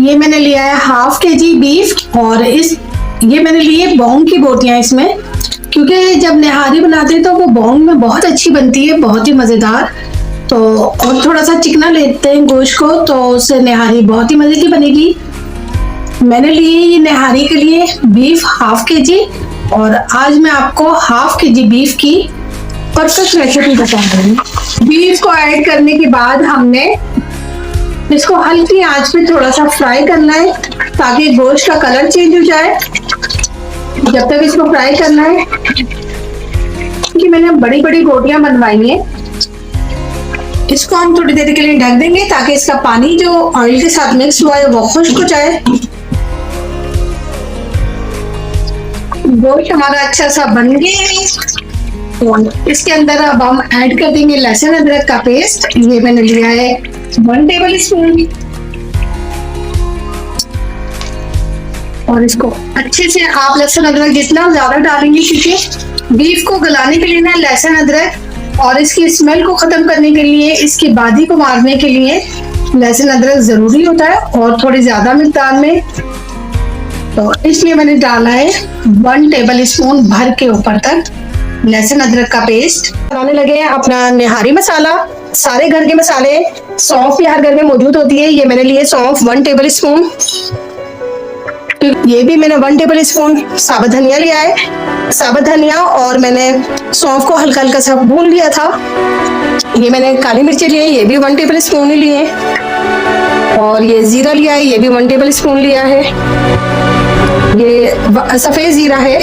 ये मैंने लिया है हाफ केजी बीफ और ये मैंने लिए बॉन्ग की बोटियां इसमें, क्योंकि जब निहारी बनाते हैं तो वो बॉन्ग में बहुत अच्छी बनती है, बहुत ही मज़ेदार। तो और थोड़ा सा चिकना लेते हैं गोश्त को, तो उससे निहारी बहुत ही मज़े की बनेगी। मैंने लिए ये निहारी के लिए बीफ हाफ केजी, और आज मैं आपको हाफ केजी बीफ की परफेक्ट रेसिपी बता रही हूँ। बीफ को ऐड करने के बाद हमने इसको हल्की आंच पे थोड़ा सा फ्राई करना है ताकि गोश्त का कलर चेंज हो जाए। जब तक इसको फ्राई करना है, कि मैंने बड़ी बड़ी रोटियां बनवाई हैं, इसको हम थोड़ी देर के लिए ढक देंगे ताकि इसका पानी जो ऑयल के साथ मिक्स हुआ है वो खुश्क हो जाए। गोश्त हमारा अच्छा सा बन गया है, तो इसके अंदर अब हम ऐड कर देंगे लहसुन अदरक का पेस्ट। ये मैंने लिया है 1 टेबल स्पून, और इसको अच्छे से आप लहसुन अदरक जितना ज्यादा डालेंगे, क्योंकि बीफ को गलाने के लिए ना लहसुन अदरक और इसकी स्मेल को खत्म करने के लिए, इसकी बादी को मारने के लिए लहसुन अदरक जरूरी होता है, और थोड़ी ज्यादा मिकदार में। तो इसलिए मैंने डाला है 1 टेबल स्पून भर के ऊपर तक लहसुन अदरक का पेस्ट। बनाने लगे हैं अपना निहारी मसाला। सारे घर के मसाले, सौंफ भी हर घर में मौजूद होती है। ये मैंने लिए सौंफ 1 टेबल स्पून, ये भी मैंने 1 टेबल स्पून साबुत धनिया लिया है, साबुत धनिया, और मैंने सौंफ को हल्का हल्का सा भून लिया था। ये मैंने काली मिर्ची लिए, ये भी 1 टेबल स्पून ही लिए, और ये जीरा लिया है, ये भी 1 टेबल स्पून लिया है। ये सफेद जीरा है,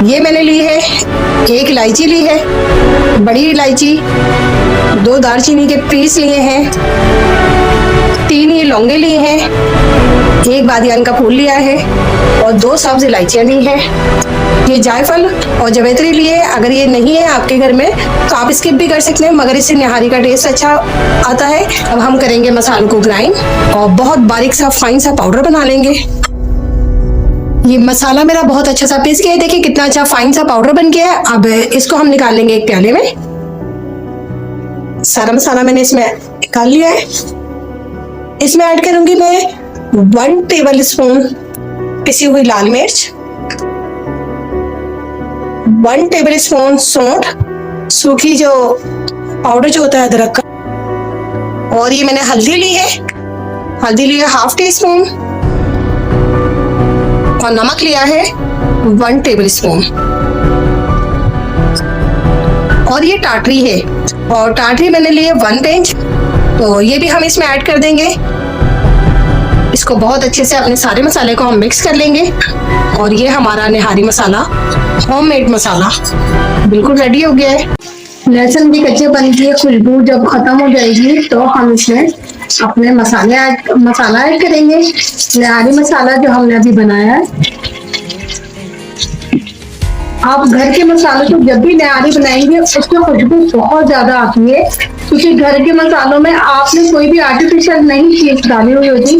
ये मैंने ली है। 1 इलायची ली है, बड़ी इलायची। 2 दालचीनी के पीस लिए हैं, 3 ये लौंगे लिए हैं, 1 बादियान का फूल लिया है, और 2 सब्ज इलायचियाँ ली हैं। ये जायफल और जवेत्री लिए। अगर ये नहीं है आपके घर में तो आप स्किप भी कर सकते हैं, मगर इससे निहारी का टेस्ट अच्छा आता है। अब हम करेंगे मसालों को ग्राइंड, और बहुत बारीक सा फाइन सा पाउडर बना लेंगे। ये मसाला मेरा बहुत अच्छा सा पीस गया है, देखिए कितना अच्छा फाइन सा पाउडर बन गया है। अब इसको हम निकाल लेंगे एक प्याले में। सारा मसाला मैंने इसमें निकाल लिया है। इसमें ऐड करूंगी मैं 1 टेबल स्पून पिसी हुई लाल मिर्च, 1 टेबल स्पून सौंठ, सूखी जो पाउडर जो होता है अदरक का, और ये मैंने हल्दी ली है, हल्दी ली है हाफ टी स्पून, और नमक लिया है 1 टेबल स्पून, और ये टाटरी है, और टाटरी मैंने ली है 1 पिंच, तो ये भी हम इसमें ऐड कर देंगे। इसको बहुत अच्छे से अपने सारे मसाले को हम मिक्स कर लेंगे, और ये हमारा निहारी मसाला, होममेड मसाला बिल्कुल रेडी हो गया है। लहसुन की कच्चेपन की खुशबू जब खत्म हो जाएगी तो हम इसमें अपने मसाला ऐड करेंगे। निहारी मसाला जो हमने अभी बनाया है, आप घर के मसालों को जब भी निहारी बनाएंगे उसमें खुशबू बहुत ज्यादा आती है, क्योंकि घर के मसालों में आपने कोई भी आर्टिफिशियल नई चीज डाली हुई होती,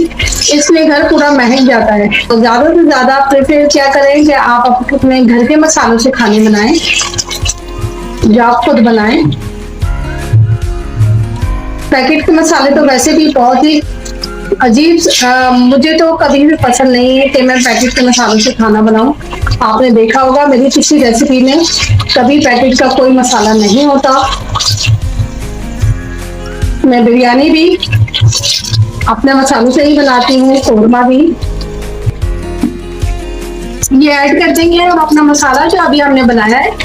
इसलिए घर पूरा महक जाता है। तो ज्यादा से ज्यादा प्रेफर क्या करें कि आप अपने घर के मसालों से खाने बनाएं, जो आप खुद बनाएं। पैकेट के मसाले तो वैसे भी बहुत ही अजीब, मुझे तो कभी भी पसंद नहीं है कि मैं पैकेट के मसालों से खाना बनाऊं। आपने देखा होगा मेरी पिछली रेसिपी में कभी पैकेट का कोई मसाला नहीं होता। मैं बिरयानी भी अपने मसालों से ही बनाती हूँ, कोरमा भी। ये ऐड कर देंगे और अपना मसाला जो अभी हमने बनाया है,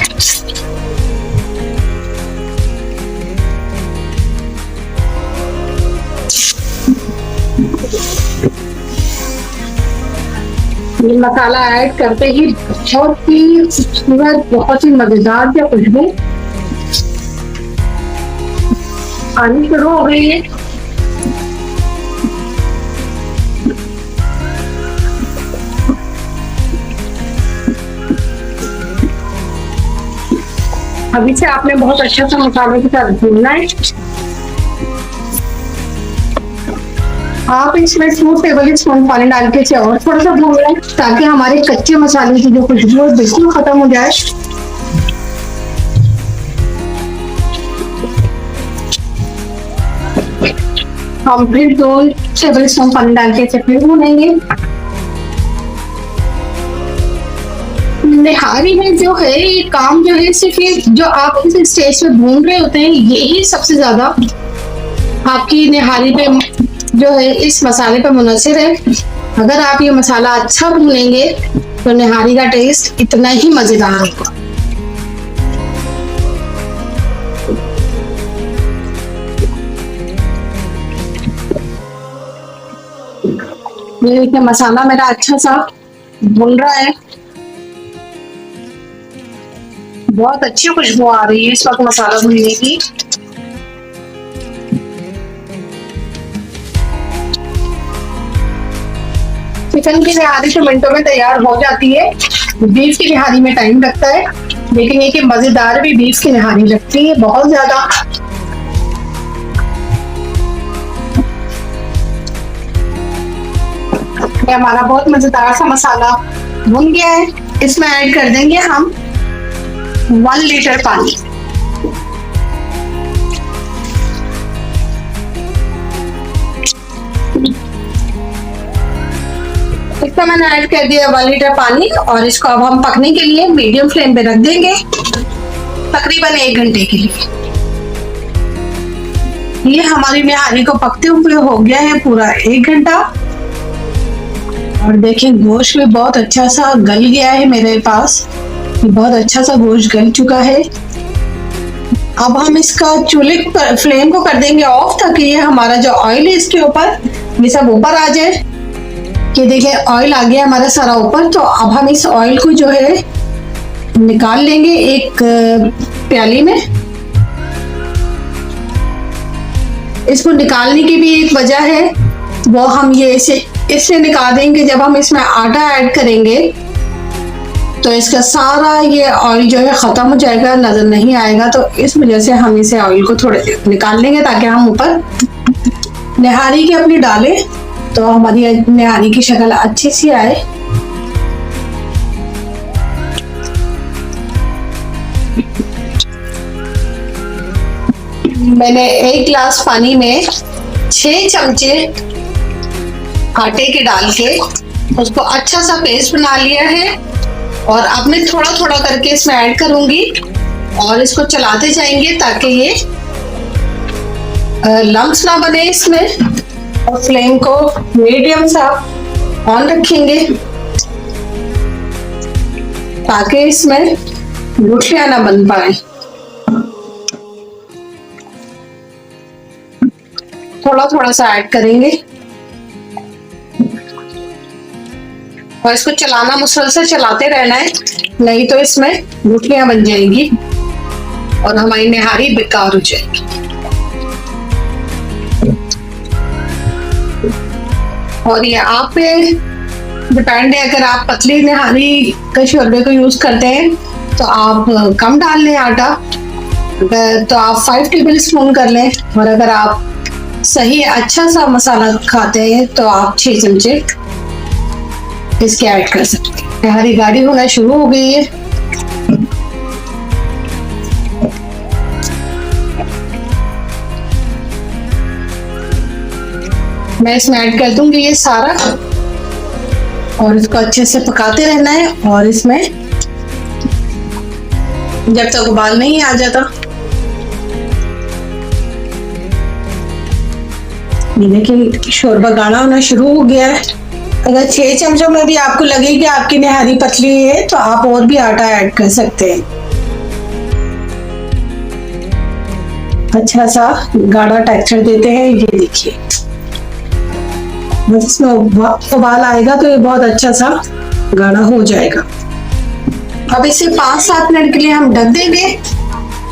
ये मसाला ऐड करते ही बहुत ही खूबसूरत, बहुत ही मजेदार क्या खुशबू आनी शुरू हो गई है। अभी से आपने बहुत अच्छा सा मसाले के साथ भूनना है। आप इसमें 2 टेबल स्पून पानी डाल के इसे और थोड़ा सा भून लें, ताकि हमारे कच्चे मसाले की जो खुशबू है बिल्कुल खत्म हो जाए। हम फिर 2 टेबल स्पून पानी डाल के इसे फिर भूनेंगे। निहारी में जो है ये काम जो है सिर्फ ये जो आप इस स्टेज पे भून रहे होते हैं यही सबसे ज्यादा आपकी निहारी पे जो है इस मसाले पे मुनसिर है। अगर आप ये मसाला अच्छा भूनेंगे तो निहारी का टेस्ट इतना ही मजेदार होगा। ये देखिए मसाला मेरा अच्छा सा भून रहा है, बहुत अच्छी खुशबू आ रही है इस वक्त मसाला भूनने की। चिकन की निहारी तो मिनटों में तैयार हो जाती है, बीफ की निहारी में टाइम लगता है, लेकिन ये कि मजेदार भी बीफ की निहारी लगती है बहुत ज्यादा। हमारा बहुत मजेदार सा मसाला भुन गया है, इसमें ऐड कर देंगे हम 1 लीटर पानी। इसका मैंने ऐड कर दिया 1 लीटर पानी और इसको अब हम पकने के लिए मीडियम फ्लेम पे रख देंगे तकरीबन 1 घंटे के लिए। ये हमारी निहारी को पकते हुए हो गया है पूरा 1 घंटा और देखें गोश्त भी बहुत अच्छा सा गल गया है मेरे पास, बहुत अच्छा सा गोश्त गल चुका है। अब हम इसका चूल्हे पर फ्लेम को कर देंगे ऑफ ताकि ये हमारा जो ऑयल है इसके ऊपर ये सब ऊपर आ जाए। कि देखिए ऑयल आ गया हमारा सारा ऊपर, तो अब हम इस ऑयल को जो है निकाल लेंगे एक प्याली में। इसको निकालने की भी एक वजह है, वो हम ये इससे निकाल देंगे जब हम इसमें आटा ऐड करेंगे तो इसका सारा ये ऑयल जो है खत्म हो जाएगा, नजर नहीं आएगा। तो इस वजह से हम इसे ऑयल को थोड़े निकाल लेंगे ताकि हम ऊपर निहारी की अपनी डालें तो हमारी निहारी की शक्ल अच्छी सी आए। मैंने 1 गिलास पानी में 6 चमचे आटे के डाल के उसको अच्छा सा पेस्ट बना लिया है और अब मैं थोड़ा थोड़ा करके इसमें ऐड करूंगी और इसको चलाते जाएंगे ताकि ये लम्स ना बने इसमें, और फ्लेम को मीडियम सा ऑन रखेंगे ताकि इसमें गुठलियां ना बन पाए। थोड़ा थोड़ा सा ऐड करेंगे और इसको चलाना मुसलसल चलाते रहना है, नहीं तो इसमें गुठलियां बन जाएंगी और हमारी निहारी बेकार हो जाएगी। और ये आप पे डिपेंड है, अगर आप पतली निहारी के शोरबे को यूज करते हैं तो आप कम डाल लें आटा, तो आप 5 टेबल स्पून कर लें, और अगर आप सही अच्छा सा मसाला खाते हैं तो आप 6 चमचे इसके ऐड कर सकते हैं। निहारी गाढ़ी होना शुरू हो गई है, मैं इसमें ऐड कर दूंगी ये सारा और इसको अच्छे से पकाते रहना है। और इसमें जब तक उबाल नहीं आ जाता, ये देखिए शोरबा गाढ़ा होना शुरू हो गया है। अगर 6 चमचों में भी आपको लगे कि आपकी निहारी पतली है तो आप और भी आटा ऐड कर सकते हैं। अच्छा सा गाढ़ा टेक्सचर देते हैं, ये देखिए बस इसमें उबाल आएगा तो ये बहुत अच्छा सा गाढ़ा हो जाएगा। अब इसे 5-7 मिनट के लिए हम ढक देंगे,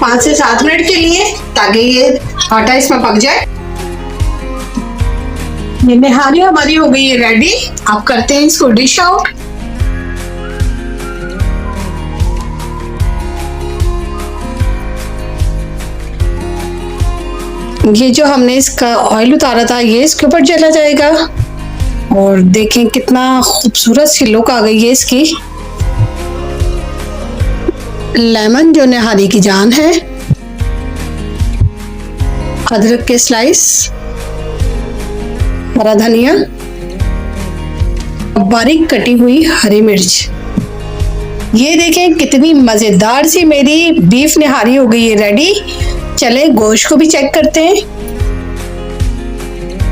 5 से 7 मिनट के लिए, ताकि ये आटा इसमें पक जाए। ये निहारी हमारी हो गई है रेडी। आप करते हैं इसको डिश आउट। ये जो हमने इसका ऑयल उतारा था ये इसके ऊपर चला जाएगा और देखें कितना खूबसूरत सी लुक आ गई है इसकी। लेमन जो निहारी की जान है, अदरक के स्लाइस, हरा धनिया, बारीक कटी हुई हरी मिर्च। ये देखें कितनी मजेदार सी मेरी बीफ निहारी हो गई है रेडी। चले गोश्त को भी चेक करते हैं।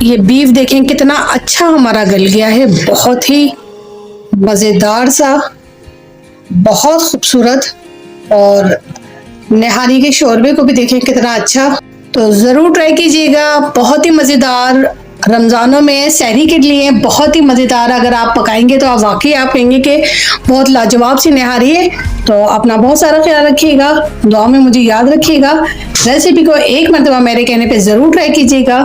ये बीफ देखें कितना अच्छा हमारा गल गया है, बहुत ही मजेदार सा, बहुत खूबसूरत। और निहारी के शोरबे को भी देखें कितना अच्छा। तो जरूर ट्राई कीजिएगा, बहुत ही मजेदार। रमजानों में सहरी के लिए बहुत ही मजेदार, अगर आप पकाएंगे तो आप वाकई आप कहेंगे कि बहुत लाजवाब सी निहारी है। तो अपना बहुत सारा ख्याल रखिएगा, दुआ में मुझे याद रखिएगा। रेसिपी को एक मरतबा मेरे कहने पे जरूर ट्राई कीजिएगा।